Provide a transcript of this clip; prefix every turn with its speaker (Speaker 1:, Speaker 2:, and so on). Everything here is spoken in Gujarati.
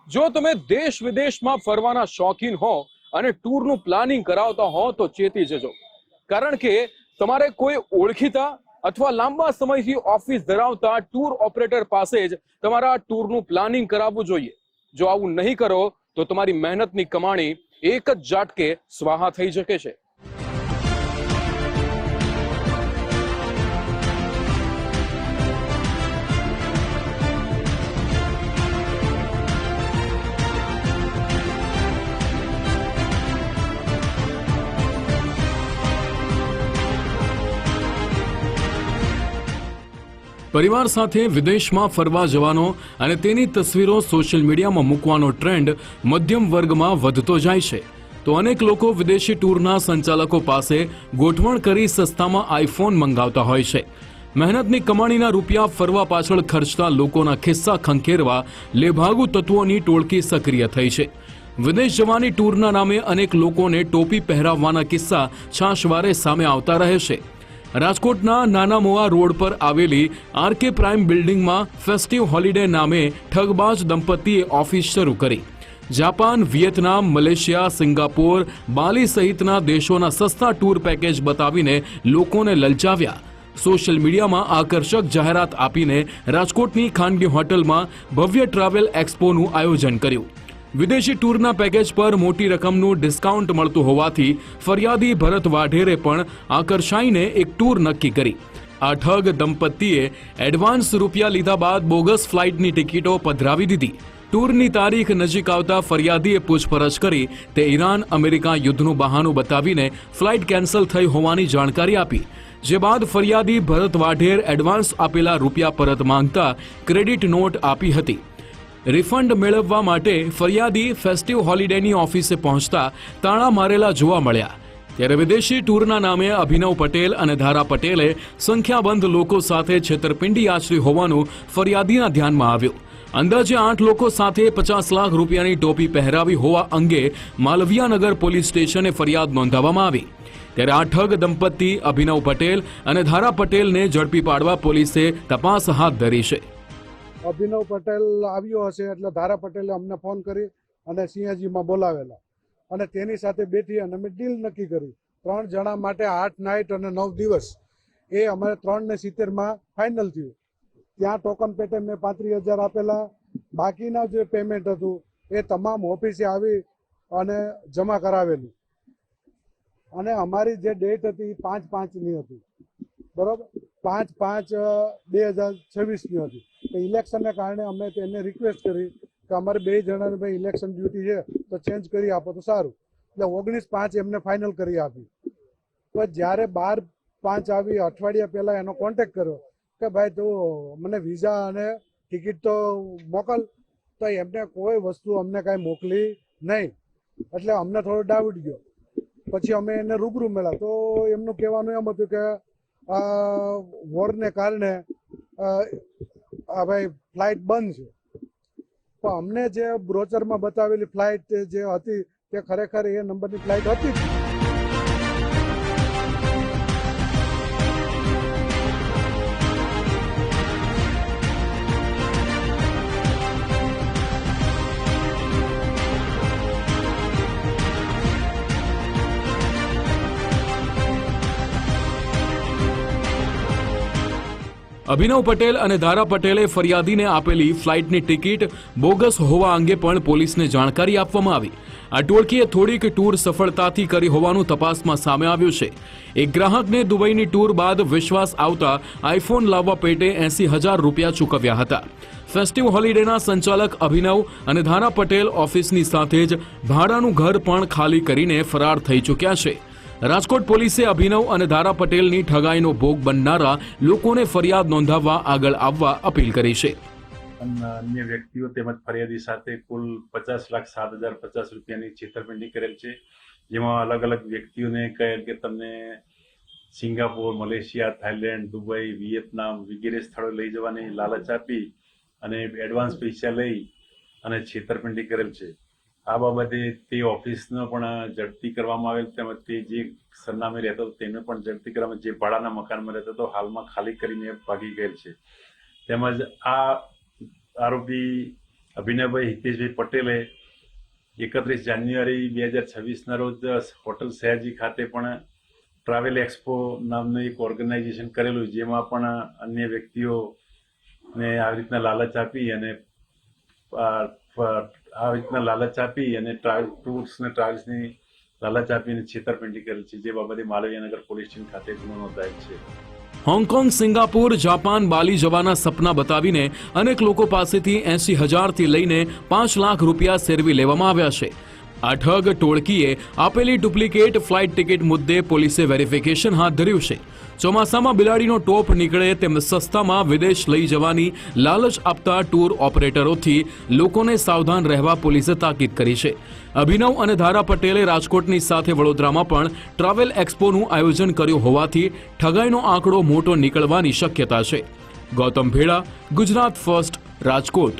Speaker 1: જો તમે દેશ વિદેશમાં ફરવાના શોખીન હો અને ટૂરનું પ્લાનિંગ કરાવતા હો તો ચેતી જજો, કારણ કે તમારે કોઈ ઓળખીતા અથવા લાંબા સમયથી ઓફિસ ધરાવતા ટૂર ઓપરેટર પાસે જ તમારા ટૂરનું પ્લાનિંગ કરાવવું જોઈએ. જો આવું નહીં કરો તો તમારી મહેનતની કમાણી એક જ ઝાટકે સ્વાહા થઈ શકે છે. પરિવાર સાથે વિદેશમાં ફરવા જવાનો અને તેની તસવીરો સોશિયલ મીડિયામાં મૂકવાનો ટ્રેન્ડ મધ્યમ વર્ગમાં વધતો જાય છે, તો અનેક લોકો વિદેશી ટૂરના સંચાલકો પાસે ગોઠવણ કરી સસ્તામાં આઈફોન મંગાવતા હોય છે. મહેનતની કમાણીના રૂપિયા ફરવા પાછળ ખર્ચતા લોકોના ખિસ્સા ખંખેરવા લેભાગુ તત્વોની ટોળકી સક્રિય થઈ છે. વિદેશ જવાની ટૂરના નામે અનેક લોકોને ટોપી પહેરાવવાના કિસ્સા છાશવારે સામે આવતા રહે છે. રાજકોટના નાના મોવા રોડ પર આવેલી આરકે પ્રાઇમ બિલ્ડિંગમાં ફેસ્ટિવ હોલિડે નામે ઠગબાજ દંપતીએ ઓફિસ શરૂ કરી. જાપાન, વિયેતનામ, મલેશિયા, સિંગાપોર, બાલી સહિતના દેશોના સસ્તા ટૂર પેકેજ બતાવીને લોકોને લલચાવ્યા. સોશિયલ મીડિયામાં આકર્ષક જાહેરાત આપીને રાજકોટની ખાનગી હોટલમાં ભવ્ય ટ્રાવેલ એક્સપોનું આયોજન કર્યું. વિદેશી ટૂરના પેકેજ પર મોટી રકમનું ડિસ્કાઉન્ટ મળતું હોવાથી ફરિયાદી ભરત વાઢેરે પણ આકર્ષાઈને એક ટૂર નક્કી કરી. આ ઠગ દંપતીએ એડવાન્સ રૂપિયા લીધા બાદ બોગસ ફ્લાઇટની ટિકિટો પધરાવી દીધી. ટૂરની તારીખ નજીક આવતા ફરિયાદીએ પૂછપરછ કરી તે ઈરાન અમેરિકા યુદ્ધનું બહાનું બતાવીને ફ્લાઇટ કેન્સલ થઈ હોવાની જાણકારી આપી. જે બાદ ફરિયાદી ભરત વાઢેર એડવાન્સ આપેલા રૂપિયા પરત માંગતા ક્રેડિટ નોટ આપી હતી. રિફંડ મેળવવા માટે ફરિયાદી ફેસ્ટિવ હોલિડેની ઓફિસે પહોંચતા તાળા મારેલા જોવા મળ્યા. ત્યારે વિદેશી ટૂરના નામે અભિનવ પટેલ અને ધારા પટેલે સંખ્યાબંધ લોકો સાથે છેતરપિંડી આચરી હોવાનું ફરિયાદીના ધ્યાનમાં આવ્યું. અંદાજે 8 લોકો સાથે 50 લાખ રૂપિયાની ટોપી પહેરાવી હોવા અંગે માલવિયાનગર પોલીસ સ્ટેશને ફરિયાદ નોંધાવવામાં આવી. ત્યારે આ ઠગ દંપતી અભિનવ પટેલ અને ધારા પટેલને ઝડપી પાડવા પોલીસે તપાસ હાથ ધરી છે.
Speaker 2: અભિનવ પટેલ આવ્યો હશે એટલે ધારા પટેલે અમને ફોન કરી અને સિંહજીમાં બોલાવેલા અને તેની સાથે બેઠી અને અમે ડીલ નક્કી કરી. 3 જણા માટે 8 નાઇટ અને 9 દિવસ એ અમારે 370 ફાઇનલ થયું. ત્યાં ટોકન પેટે મેં 35,000 આપેલા. બાકીના જે પેમેન્ટ હતું એ તમામ ઓફિસે આવી અને જમા કરાવેલું. અને અમારી જે ડેટ હતી 5/5ની હતી, બરોબર, 5/5/2026ની હતી. તો ઇલેક્શનને કારણે અમે તેને રિક્વેસ્ટ કરી કે અમારે 2 જણાને ભાઈ ઇલેક્શન ડ્યુટી છે તો ચેન્જ કરી આપો તો સારું. એટલે 19/5 એમને ફાઇનલ કરી આપી. તો જ્યારે 12/5 આવી અઠવાડિયા પહેલાં એનો કોન્ટેક્ટ કર્યો કે ભાઈ તું મને વિઝા અને ટિકિટ તો મોકલ, તો એમને કોઈ વસ્તુ અમને કાંઈ મોકલી નહીં. એટલે અમને થોડો ડાઉટ ગયો. પછી અમે એને રૂબરૂ મળ્યા તો એમનું કહેવાનું એમ હતું કે વોરને કારણે ભાઈ ફ્લાઇટ બંધ છે. પણ અમને જે બ્રોચરમાં બતાવેલી ફ્લાઇટ જે હતી તે ખરેખર એ નંબરની ફ્લાઇટ હતી જ.
Speaker 1: અભિનવ પટેલ અને ધારા પટેલે ફરિયાદીને આપેલી ફ્લાઇટની ટિકિટ બોગસ હોવા અંગે પણ પોલીસને જાણકારી આપવામાં આવી. આ ટોળકીએ થોડીક ટૂર સફળતાથી કરી હોવાનું તપાસમાં સામે આવ્યું છે. એક ગ્રાહકને દુબઈની ટૂર બાદ વિશ્વાસ આવતા આઈફોન લાવવા પેટે 80,000 રૂપિયા ચૂકવ્યા હતા. ફેસ્ટિવ હોલિડેના સંચાલક અભિનવ અને ધારા પટેલ ઓફિસની સાથે જ ભાડાનું ઘર પણ ખાલી કરીને ફરાર થઈ ચૂક્યા છે. રાજકોટ પોલીસે અભિનવ અને ધારા પટેલની ઠગાઈનો ભોગ બનનારા લોકોને ફરિયાદ નોંધાવવા આગળ આવવા અપીલ કરી છે.
Speaker 3: અન્ય વ્યક્તિઓ તેમજ ફરિયાદી સાથે કુલ 50,07,050 રૂપિયાની છેતરપિંડી કરેલ છે. જેમાં અલગ અલગ વ્યક્તિઓને કહેલ કે તમને Singapore, Malaysia, Thailand, Dubai, Vietnam વગેરે સ્થળો લઈ જવાની લાલચ આપી અને એડવાન્સ પૈસા લઈ અને છેતરપિંડી કરેલ છે. આ બાબતે તે ઓફિસનો પણ ઝડપી કરવામાં આવેલ, તેમજ તે જે સરનામે રહેતો તેને પણ ઝડપી કરવામાં, જે ભાડાના મકાનમાં રહેતો હતો હાલમાં ખાલી કરીને ભાગી ગયેલ છે. તેમજ આ આરોપી અભિનવભાઈ હિતેશભાઈ પટેલે 31 જાન્યુઆરી 2026ના રોજ હોટલ સયાજી ખાતે પણ ટ્રાવેલ એક્સપો નામનું એક ઓર્ગેનાઇઝેશન કરેલું, જેમાં પણ અન્ય વ્યક્તિઓને આવી રીતના લાલચ આપી અને ટૂર્સ અને ટ્રાવેલ્સની લાલચ આપીને છેતરપિંડી કરેલ છે, જે બાબતે માલવીયાનગર પોલીસ સ્ટેશન ખાતે ગુનો નોંધાયેલ છે.
Speaker 1: હોંગકોંગ, સિંગાપુર, જાપાન, બાલી જવાના સપના બતાવીને અનેક લોકો પાસેથી 80,000થી લઈને 5 લાખ રૂપિયા સેરવી લેવામાં આવ્યા છે. આ ઠગ ટોળકીએ આપેલી ડુપ્લિકેટ ફ્લાઇટ ટિકિટ મુદ્દે પોલીસે વેરિફિકેશન હાથ ધર્યું છે. ચોમાસામાં બિલાડીનો ટોપ નીકળે તેમ સસ્તામાં વિદેશ લઈ જવાની લાલચ આપતા ટૂર ઓપરેટરોથી લોકોને સાવધાન રહેવા પોલીસે તાકીદ કરી છે. અભિનવ અને ધારા પટેલે રાજકોટની સાથે વડોદરામાં પણ ટ્રાવેલ એક્સપોનું આયોજન કર્યું હોવાથી ઠગાઈનો આંકડો મોટો નીકળવાની શક્યતા છે. ગૌતમ ભેડા, ગુજરાત ફર્સ્ટ, રાજકોટ.